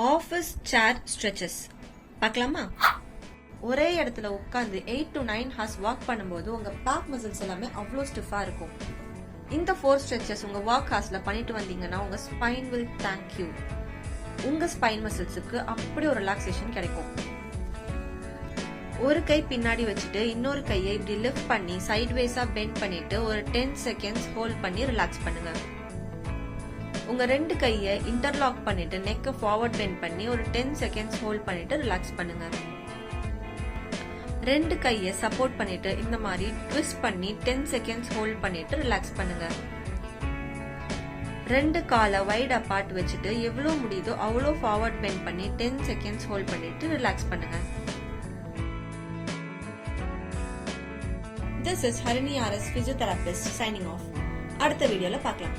Office சேர் stretches பார்க்கலாமா? ஒரே இடத்துல உட்காந்து 8 to 9 ஹார்ஸ் வாக் பண்ணும்போது உங்க பேக் மசில்ஸ் எல்லாமே அவ்வளோ ஸ்டிஃபா இருக்கும். இந்த 4 ஸ்ட்ரெச்சஸ் உங்க வாக் ஹார்ஸ்ல பண்ணிட்டு வந்தீங்கன்னா உங்க ஸ்பைன் வில் தேங்க் யூ. உங்க ஸ்பைன் மசில்ஸுக்கு அப்படி ஒரு ரிலாக்ஸேஷன் கிடைக்கும். ஒரு கை பின்னாடி வச்சுட்டு இன்னொரு கையை இப்படி லிஃப்ட் பண்ணி சைட்வேஸா பெண்ட் பண்ணிட்டு ஒரு 10 செகண்ட்ஸ் ஹோல்ட் பண்ணி ரிலாக்ஸ் பண்ணுங்க. உங்க 2 கையை இன்டர்லாக் பண்ணிட்டு நெக்க ஃபார்வர்ட் பெண்ட் பண்ணி ஒரு 10 செகண்ட்ஸ் ஹோல்ட் பண்ணிட்டு ரிலாக்ஸ் பண்ணுங்க. 2 கையை சப்போர்ட் பண்ணிட்டு இந்த மாதிரி ட்விஸ்ட் பண்ணி 10 செகண்ட்ஸ் ஹோல்ட் பண்ணிட்டு ரிலாக்ஸ் பண்ணுங்க. 2 காலை வைட் அப்பார்ட் வச்சுட்டு எவ்வளவு முடியுதோ அவ்வளோ ஃபார்வர்ட் பெண்ட் பண்ணி 10 செகண்ட்ஸ் ஹோல்ட் பண்ணிட்டு ரிலாக்ஸ் பண்ணுங்க. This is Harini RS Physiotherapist signing off. அடுத்த வீடியோல பார்க்கலாம்.